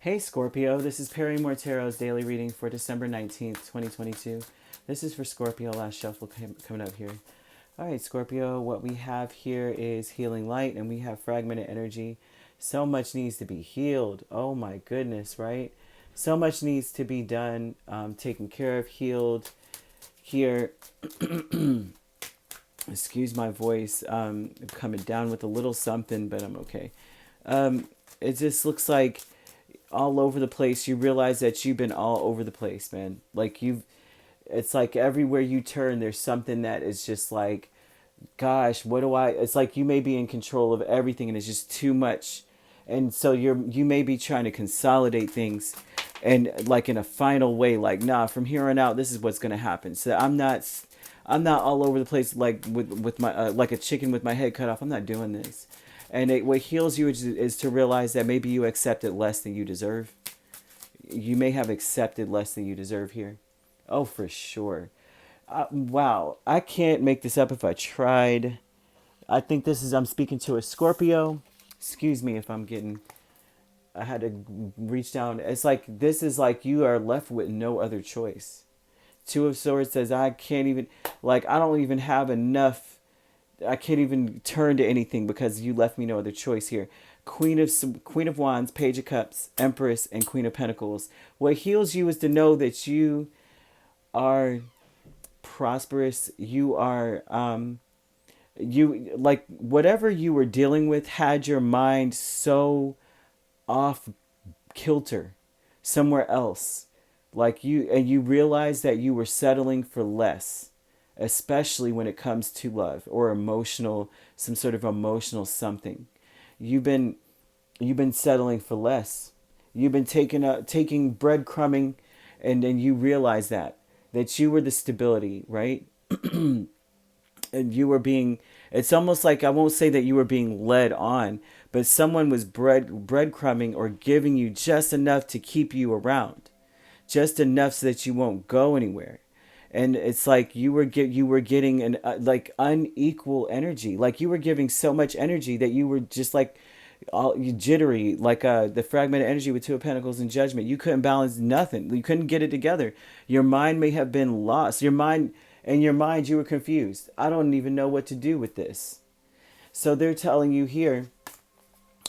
Hey Scorpio, this is Perrymore Tarot's daily reading for December 19th, 2022. This is for Scorpio, last shuffle coming up here. All right, Scorpio, what we have here is healing light and we have fragmented energy. So much needs to be healed. Oh my goodness, right? So much needs to be done, taken care of, healed here. Excuse my voice. I'm coming down with a little something, but I'm okay. It just looks like all over the place. You realize that you've been all over the place, man. It's like everywhere you turn, there's something that is just like, gosh, it's like you may be in control of everything and it's just too much. And so you may be trying to consolidate things and like in a final way, like, nah, from here on out, this is what's going to happen. So I'm not all over the place like with my like a chicken with my head cut off. I'm not doing this. And what heals you is to realize that maybe you accepted less than you deserve. You may have accepted less than you deserve here. Oh, for sure. Wow. I can't make this up if I tried. I think I'm speaking to a Scorpio. Excuse me if I had to reach down. This is like you are left with no other choice. Two of Swords says, I can't even, I don't even have enough. I can't even turn to anything because you left me no other choice here. Queen of Wands, Page of Cups, Empress, and Queen of Pentacles. What heals you is to know that you are prosperous. You are, whatever you were dealing with had your mind so off kilter somewhere else. You realized that you were settling for less, especially when it comes to love or some sort of emotional something. You've been settling for less. You've been taking breadcrumbing, and then you realize that you were the stability, right? And you were being. It's almost like, I won't say that you were being led on, but someone was breadcrumbing or giving you just enough to keep you around, just enough so that you won't go anywhere. And it's like you were getting an unequal energy. Like you were giving so much energy that you were just like all jittery, like the fragmented energy with Two of Pentacles and Judgment. You couldn't balance nothing. You couldn't get it together. Your mind may have been lost. You were confused. I don't even know what to do with this. So they're telling you here,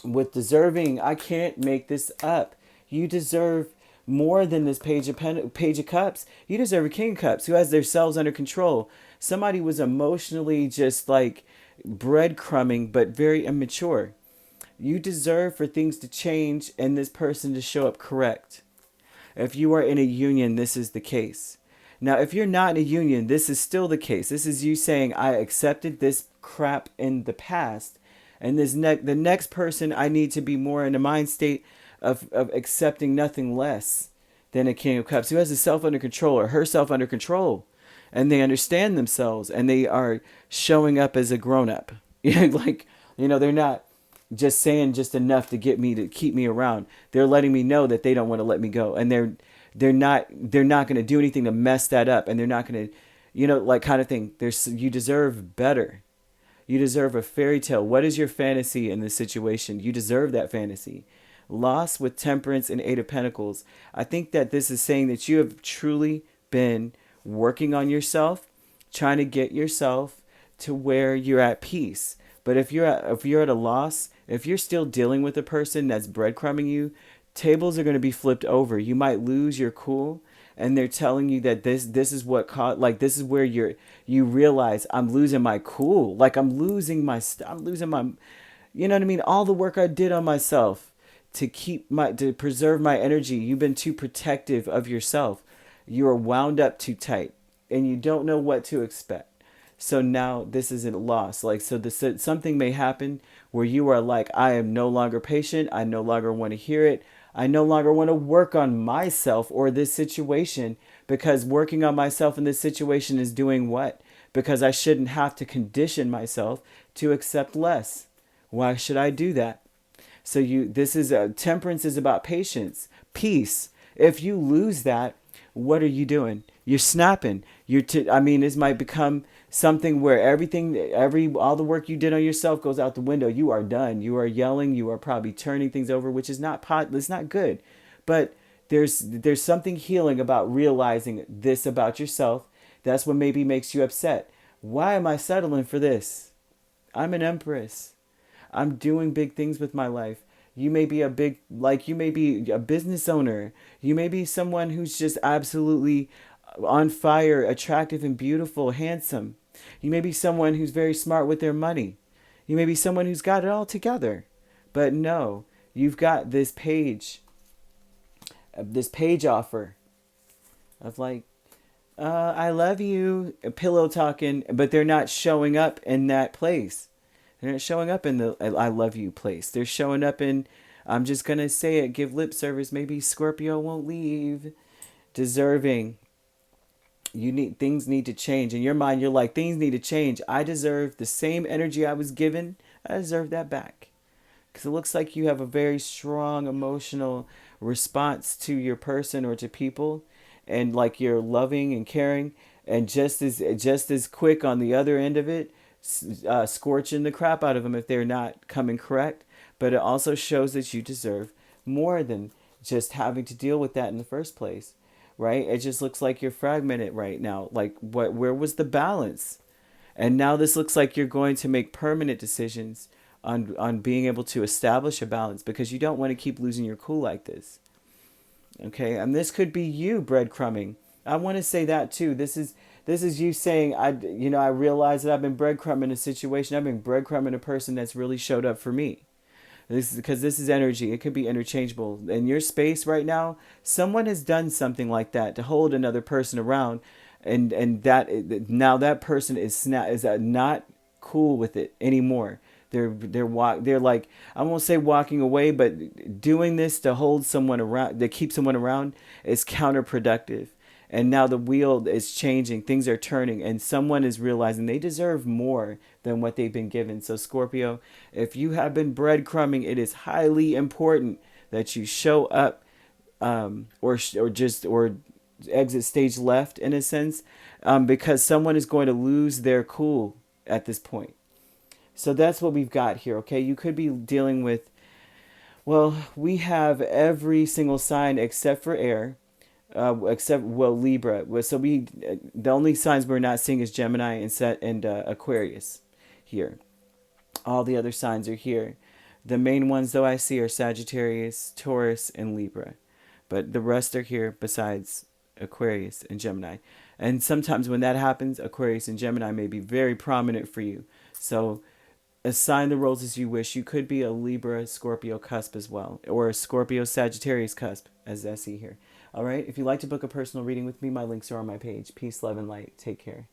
with deserving, I can't make this up. You deserve more than this Page of Cups. You deserve a King of Cups who has themselves under control. Somebody was emotionally just like breadcrumbing, but very immature. You deserve for things to change and this person to show up correct. If you are in a union, this is the case. Now, if you're not in a union, this is still the case. This is you saying, I accepted this crap in the past, and the next person, I need to be more in a mind state of accepting nothing less than a King of Cups who has himself under control or herself under control, and they understand themselves and they are showing up as a grown-up. They're not just saying just enough to keep me around. They're letting me know that they don't want to let me go, and they're not going to do anything to mess that up, and they're not going to kind of thing. You deserve better. You deserve a fairy tale. What is your fantasy in this situation? You deserve that fantasy. Loss with Temperance and Eight of Pentacles. I think that this is saying that you have truly been working on yourself, trying to get yourself to where you're at peace. But if you're at a loss, if you're still dealing with a person that's breadcrumbing you, tables are going to be flipped over. You might lose your cool, and they're telling you that this is what caused, this is where you realize, I'm losing my cool. I'm losing my you know what I mean? All the work I did on myself to preserve my energy. You've been too protective of yourself. You are wound up too tight, and you don't know what to expect. So now this is a loss. Something may happen where you are like, I am no longer patient. I no longer want to hear it. I no longer want to work on myself or this situation, because working on myself in this situation is doing what? Because I shouldn't have to condition myself to accept less. Why should I do that? So Temperance is about patience, peace. If you lose that, what are you doing? You're snapping. This might become something where all the work you did on yourself goes out the window. You are done. You are yelling. You are probably turning things over, which is it's not good. But there's something healing about realizing this about yourself. That's what maybe makes you upset. Why am I settling for this? I'm an empress. I'm doing big things with my life. You may be you may be a business owner. You may be someone who's just absolutely on fire, attractive and beautiful, handsome. You may be someone who's very smart with their money. You may be someone who's got it all together. But no, you've got this page offer of like, I love you, pillow talking, but they're not showing up in that place. They're not showing up in the I love you place. They're showing up in, I'm just going to say it, give lip service. Maybe Scorpio won't leave. Deserving. Things need to change. In your mind, you're like, things need to change. I deserve the same energy I was given. I deserve that back. Because it looks like you have a very strong emotional response to your person or to people. And like you're loving and caring. And just as quick on the other end of it, scorching the crap out of them if they're not coming correct. But it also shows that you deserve more than just having to deal with that in the first place, right? It just looks like you're fragmented right now. Like, where was the balance? And now this looks like you're going to make permanent decisions on being able to establish a balance, because you don't want to keep losing your cool like this. Okay, and this could be you breadcrumbing. I want to say that too. This is you saying, I realize that I've been breadcrumbing a situation. I've been breadcrumbing a person that's really showed up for me. This is because this is energy. It could be interchangeable. In your space right now, someone has done something like that to hold another person around, and that now that person is not cool with it anymore. They're like, I won't say walking away, but doing this to hold someone around, to keep someone around, is counterproductive. And now the wheel is changing, things are turning, and someone is realizing they deserve more than what they've been given. So Scorpio, if you have been breadcrumbing, it is highly important that you show up, or exit stage left in a sense, because someone is going to lose their cool at this point. So that's what we've got here, okay? You could be dealing with, well, we have every single sign except for air, Libra. So the only signs we're not seeing is Gemini and Aquarius here. All the other signs are here. The main ones, though, I see are Sagittarius, Taurus, and Libra. But the rest are here besides Aquarius and Gemini. And sometimes when that happens, Aquarius and Gemini may be very prominent for you. So assign the roles as you wish. You could be a Libra Scorpio cusp as well, or a Scorpio Sagittarius cusp, as I see here. All right. If you'd like to book a personal reading with me, my links are on my page. Peace, love, and light. Take care.